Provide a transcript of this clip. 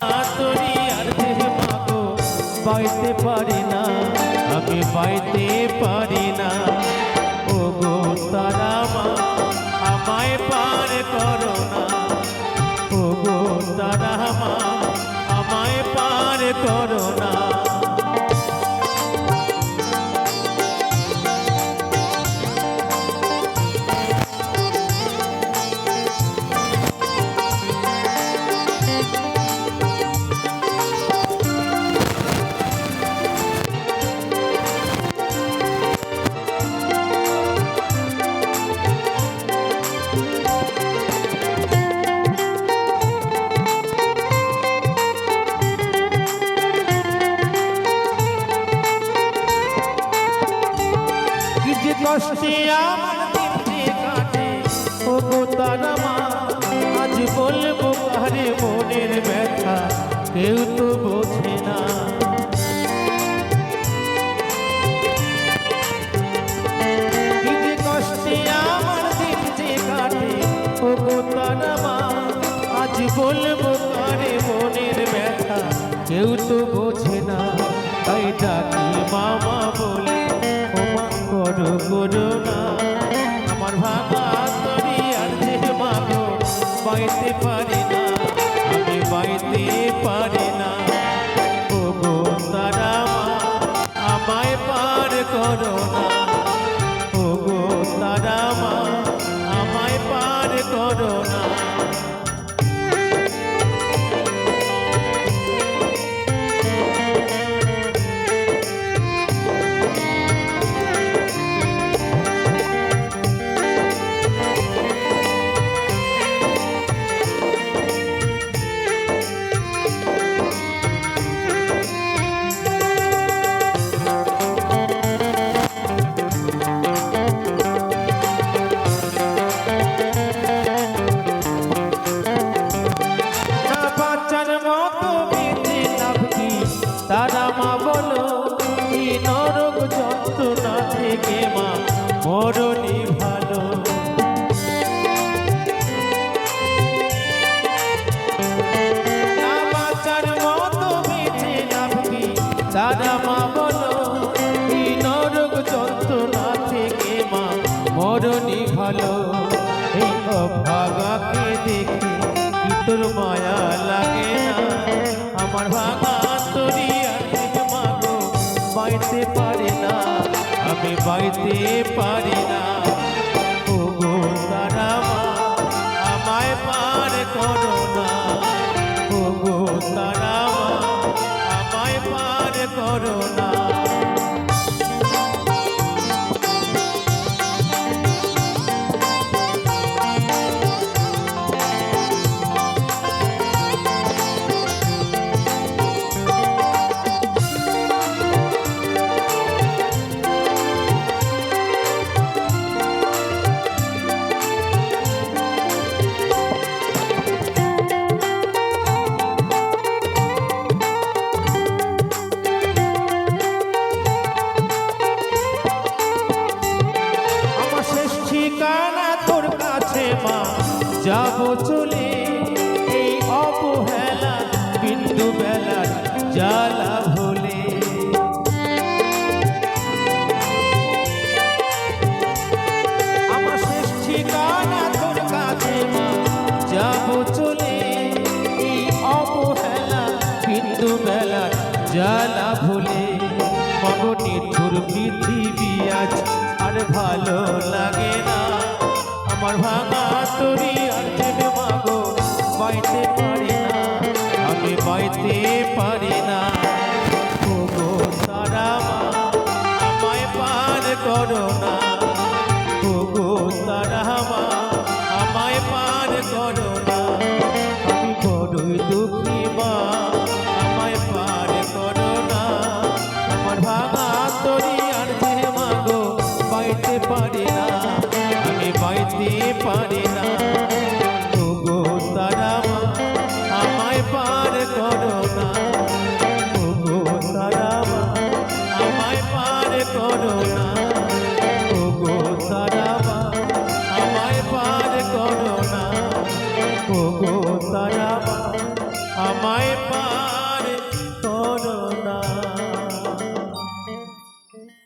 তোরি আর দেহ মাগো বাইতে পারি না, আমি বাইতে পারি না। ও গো তারা মা আমায় পার করো না, ও গো তারা মা আমায় পার করো না। কষ্টে আমার দিনটি কাটে, ও গো তারা মা আজ বলবো কারে মনের ব্যথা, কেউ তো বোঝে না। কি যে কষ্টে আমার দিনটি কাটে, ও গো তারা মা আজ বলবো কারে মনের ব্যথা, কেউ তো বোঝে না। তাই ডাকি মামা বলে করো করো না, আমার ভাঙা তরি আর দেহ মাগো বাইতে পারি না, আমি বাইতে পারি না। ও গো তারা মা আমায় পার করো না, ও গো তারা মা আমায় পার করো না। তারা মা বলো এই নরক যন্ত্রণা থেকে মা মরণই ভালো। না বাঁচার মতো বেঁচে লাভ কি, তারা মা বলো এই নরক যন্ত্রণা থেকে মা মরণই ভালো। এই অভাগাকে দেখে কি তোর মায়া লাগে না, আমার ভাঙা তোরি আর দেহ মাগো বাইতে পারি না, আমি বাইতে পারি না। ও গো তারা মা আমায় পার করো না, ও গো তারা মা আমায় পার করো না। ঠিকানা তোর কাছে মা যাবো চলে, এই অবহেলা বিন্দু বেলার জ্বালা ভোলে। আমার শেষ ঠিকানা তোর কাছে মা যাবো চলে, এই অবহেলা বিন্দু বেলার জ্বালা ভোলে। মগো নিঠুর পৃথিবী আজ আর ভালো লাগে না, আমার ভাঙা তোরি আর দেহ মাগো বাইতে পারি না, আমি বাইতে পারি না। ও গো তারা মা আমায় পার করো না, ও গো তারা মা আমায় পার করো না। আমি বড়ই দুঃখী মা আমায় পার করো না, আমার ভাঙা তোরি আর দেহ মাগো বাইতে পারি না, আমি বাইতে পারি না। ও গো তারা মা আমায় পার করো না, ও গো তারা মা আমায় পার করো না, ও গো তারা মা আমায় পার করো না, ও গো তারা মা আমায়